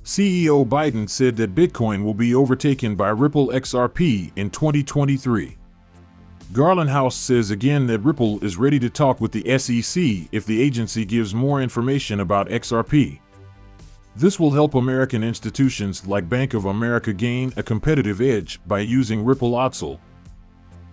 CEO Biden said that Bitcoin will be overtaken by Ripple XRP in 2023. Garland House says again that Ripple is ready to talk with the SEC if the agency gives more information about XRP. This will help American institutions like Bank of America gain a competitive edge by using Ripple ODSL.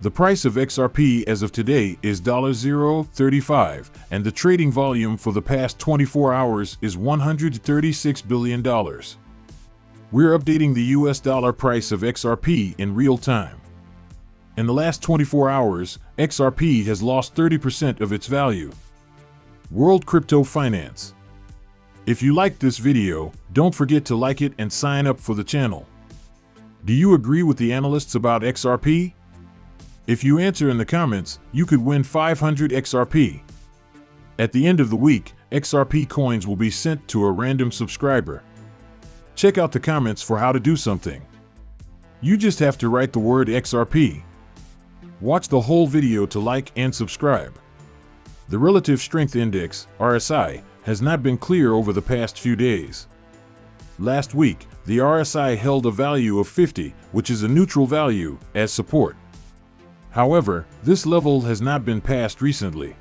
The price of XRP as of today is $0.35, and the trading volume for the past 24 hours is $136 billion. We're updating the US dollar price of XRP in real time. In the last 24 hours, XRP has lost 30% of its value. World Crypto Finance. If you liked this video, don't forget to like it and sign up for the channel. Do you agree with the analysts about XRP? If you answer in the comments, you could win 500 XRP. At the end of the week, XRP coins will be sent to a random subscriber. Check out the comments for how to do something. You just have to write the word XRP. Watch the whole video to like and subscribe. The Relative Strength Index, RSI, has not been clear over the past few days. Last week, the RSI held a value of 50, which is a neutral value, as support. However, this level has not been passed recently.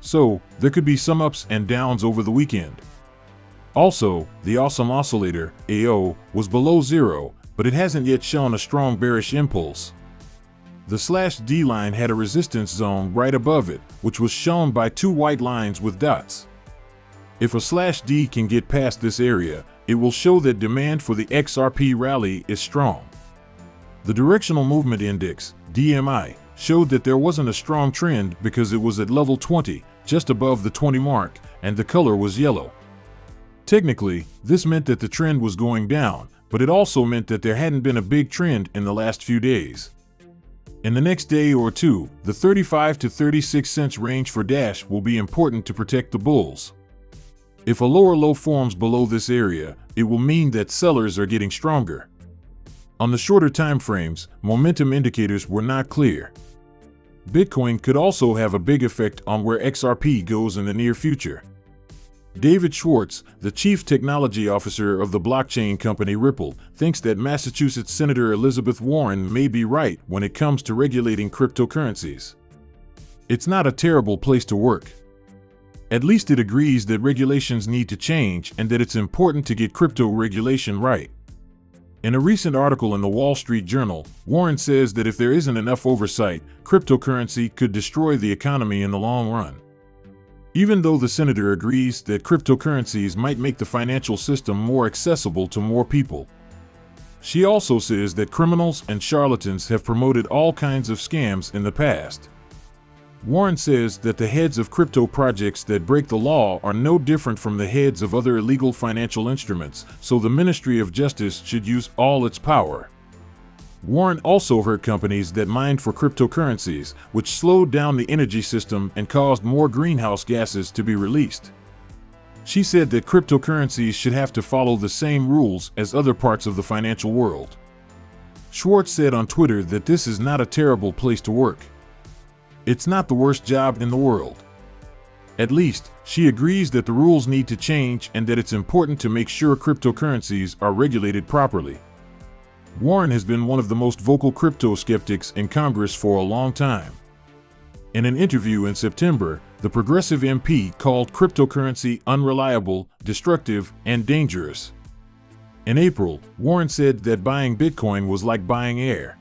So, there could be some ups and downs over the weekend. Also, the Awesome Oscillator, AO, was below zero, but it hasn't yet shown a strong bearish impulse. The /D line had a resistance zone right above it, which was shown by two white lines with dots. If a /D can get past this area, it will show that demand for the XRP rally is strong. The Directional Movement Index, DMI, showed that there wasn't a strong trend because it was at level 20, just above the 20 mark, and the color was yellow. Technically, this meant that the trend was going down, but it also meant that there hadn't been a big trend in the last few days. In the next day or two, the 35 to 36 cents range for Dash will be important to protect the bulls. If a lower low forms below this area, it will mean that sellers are getting stronger. On the shorter time frames, momentum indicators were not clear. Bitcoin could also have a big effect on where XRP goes in the near future. David Schwartz, the chief technology officer of the blockchain company Ripple, thinks that Massachusetts Senator Elizabeth Warren may be right when it comes to regulating cryptocurrencies. It's not a terrible place to work. At least it agrees that regulations need to change and that it's important to get crypto regulation right. In a recent article in the Wall Street Journal, Warren says that if there isn't enough oversight, cryptocurrency could destroy the economy in the long run. Even though the senator agrees that cryptocurrencies might make the financial system more accessible to more people, she also says that criminals and charlatans have promoted all kinds of scams in the past. Warren says that the heads of crypto projects that break the law are no different from the heads of other illegal financial instruments, so the Ministry of Justice should use all its power. Warren also hurt companies that mined for cryptocurrencies, which slowed down the energy system and caused more greenhouse gases to be released. She said that cryptocurrencies should have to follow the same rules as other parts of the financial world. Schwartz said on Twitter that this is not a terrible place to work. It's not the worst job in the world. At least, she agrees that the rules need to change and that it's important to make sure cryptocurrencies are regulated properly. Warren has been one of the most vocal crypto skeptics in Congress for a long time. In an interview in September, the progressive MP called cryptocurrency unreliable, destructive, and dangerous. In April, Warren said that buying Bitcoin was like buying air.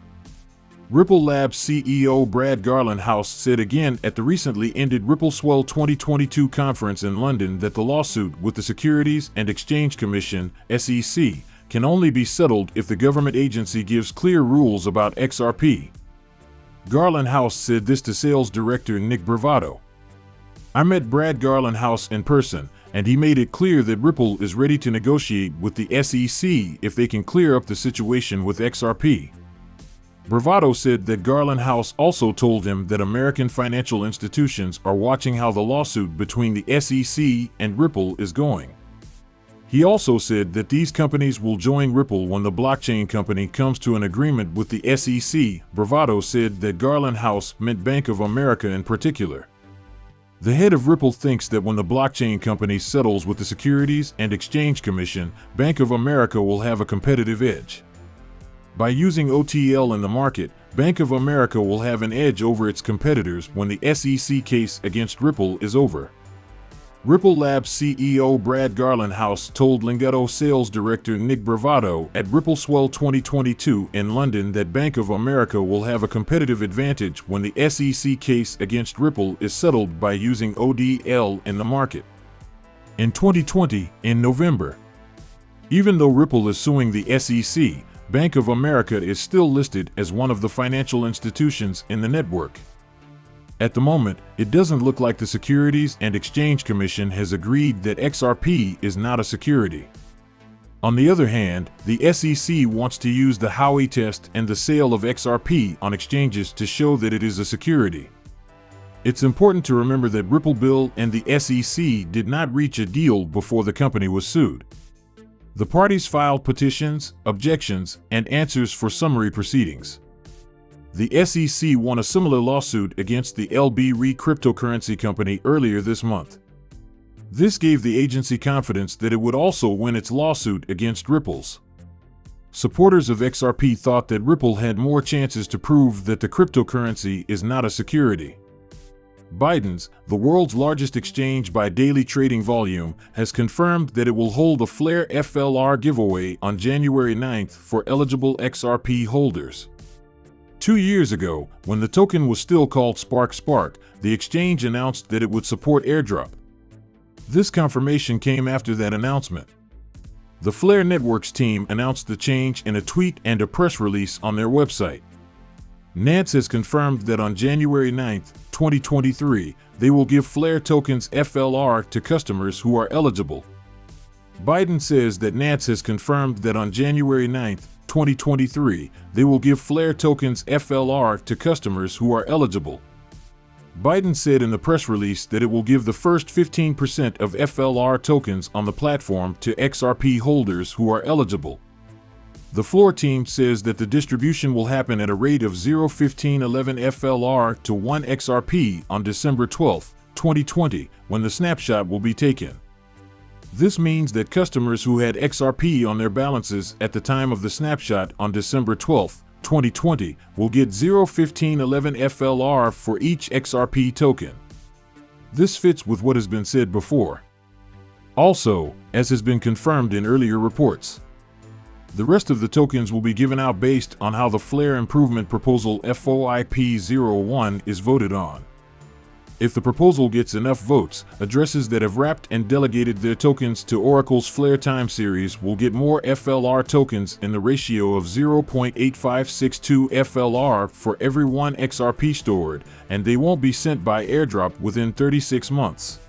Ripple Labs CEO Brad Garland House said again at the recently ended Ripple Swell 2022 conference in London that the lawsuit with the Securities and Exchange Commission, SEC, can only be settled if the government agency gives clear rules about XRP. Garland House said this to sales director Nick Bravado. I met Brad Garland House in person, and he made it clear that Ripple is ready to negotiate with the SEC if they can clear up the situation with XRP. Bravado said that Garland House also told him that American financial institutions are watching how the lawsuit between the SEC and Ripple is going. He also said that these companies will join Ripple when the blockchain company comes to an agreement with the SEC. Bravado said that Garland House meant Bank of America in particular. The head of Ripple thinks that when the blockchain company settles with the Securities and Exchange Commission, Bank of America will have a competitive edge. By using OTL in the market, Bank of America will have an edge over its competitors when the SEC case against Ripple is over. Ripple Labs CEO Brad Garlinghouse told Lingetto sales director Nick Bravado at Ripple Swell 2022 in London that Bank of America will have a competitive advantage when the SEC case against Ripple is settled by using ODL in the market. In 2020, in November, even though Ripple is suing the SEC, Bank of America is still listed as one of the financial institutions in the network. At the moment, it doesn't look like the Securities and Exchange Commission has agreed that XRP is not a security. On the other hand, the SEC wants to use the Howey test and the sale of XRP on exchanges to show that it is a security. It's important to remember that Ripple Bill and the SEC did not reach a deal before the company was sued. The parties filed petitions, objections, and answers for summary proceedings. The SEC won a similar lawsuit against the LB cryptocurrency company earlier this month. This gave the agency confidence that it would also win its lawsuit against Ripple's. Supporters of XRP thought that Ripple had more chances to prove that the cryptocurrency is not a security. Binance, the world's largest exchange by daily trading volume, has confirmed that it will hold a Flare FLR giveaway on January 9th for eligible XRP holders. 2 years ago, when the token was still called Spark, the exchange announced that it would support airdrop. This confirmation came after that announcement. The Flare Networks team announced the change in a tweet and a press release on their website. Nance has confirmed that on January 9, 2023, they will give Flare tokens FLR to customers who are eligible. Biden says that Nance has confirmed that on January 9, 2023, they will give Flare tokens FLR to customers who are eligible. Biden said in the press release that it will give the first 15% of FLR tokens on the platform to XRP holders who are eligible. The Floor team says that the distribution will happen at a rate of 0.1511 FLR to 1 XRP on December 12, 2020, when the snapshot will be taken. This means that customers who had XRP on their balances at the time of the snapshot on December 12, 2020, will get 0.1511 FLR for each XRP token. This fits with what has been said before. Also, as has been confirmed in earlier reports, the rest of the tokens will be given out based on how the Flare Improvement Proposal FOIP-01 is voted on. If the proposal gets enough votes, addresses that have wrapped and delegated their tokens to Oracle's Flare time series will get more FLR tokens in the ratio of 0.8562 FLR for every 1 XRP stored, and they won't be sent by airdrop within 36 months.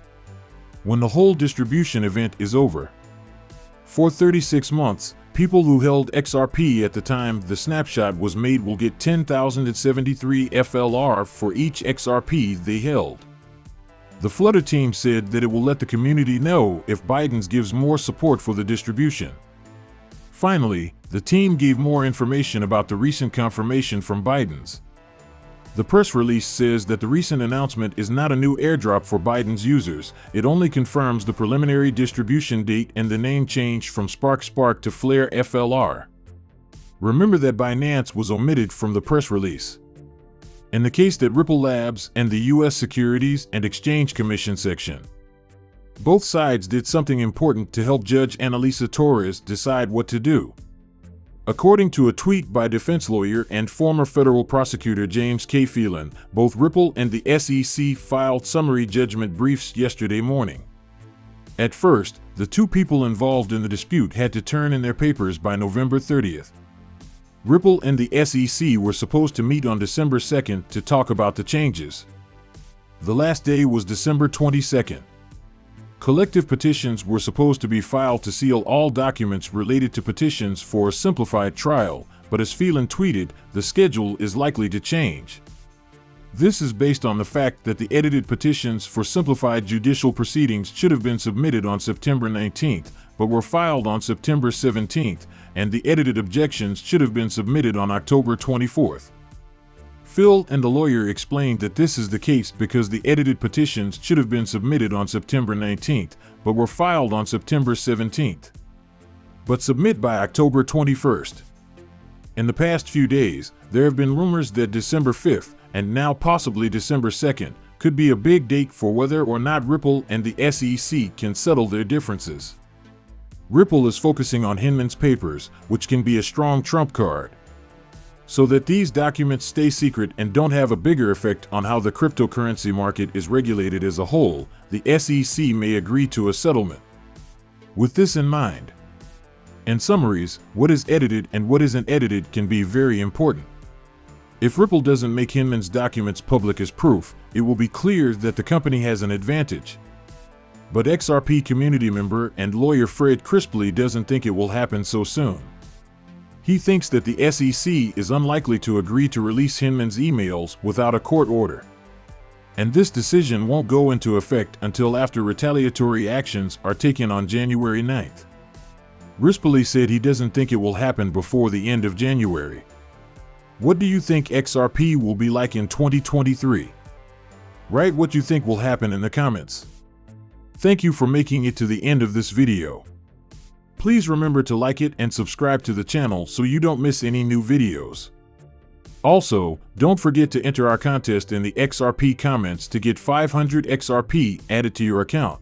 When the whole distribution event is over. For 36 months, people who held XRP at the time the snapshot was made will get 10,073 FLR for each XRP they held. The Flutter team said that it will let the community know if Biden gives more support for the distribution. Finally, the team gave more information about the recent confirmation from Biden's. The press release says that the recent announcement is not a new airdrop for Biden's users, it only confirms the preliminary distribution date and the name change from Spark to Flare FLR. Remember that Binance was omitted from the press release. In the case that Ripple Labs and the U.S. Securities and Exchange Commission section, both sides did something important to help Judge Annalisa Torres decide what to do. According to a tweet by defense lawyer and former federal prosecutor James K. Phelan, both Ripple and the SEC filed summary judgment briefs yesterday morning. At first, the two people involved in the dispute had to turn in their papers by November 30th. Ripple and the SEC were supposed to meet on December 2nd to talk about the changes. The last day was December 22nd. Collective petitions were supposed to be filed to seal all documents related to petitions for a simplified trial, but as Phelan tweeted, the schedule is likely to change. This is based on the fact that the edited petitions for simplified judicial proceedings should have been submitted on September 19th, but were filed on September 17th, and the edited objections should have been submitted on October 24th. Phil and the lawyer explained that this is the case because the edited petitions should have been submitted on September 19th, but were filed on September 17th. But submit by October 21st. In the past few days, there have been rumors that December 5th, and now possibly December 2nd, could be a big date for whether or not Ripple and the SEC can settle their differences. Ripple is focusing on Hinman's papers, which can be a strong trump card. So that these documents stay secret and don't have a bigger effect on how the cryptocurrency market is regulated as a whole, the SEC may agree to a settlement. With this in mind, in summaries, what is edited and what isn't edited can be very important. If Ripple doesn't make Hinman's documents public as proof, it will be clear that the company has an advantage. But XRP community member and lawyer Fred Crisply doesn't think it will happen so soon. He thinks that the SEC is unlikely to agree to release Hinman's emails without a court order. And this decision won't go into effect until after retaliatory actions are taken on January 9th. Crisply said he doesn't think it will happen before the end of January. What do you think XRP will be like in 2023? Write what you think will happen in the comments. Thank you for making it to the end of this video. Please remember to like it and subscribe to the channel so you don't miss any new videos. Also, don't forget to enter our contest in the XRP comments to get 500 XRP added to your account.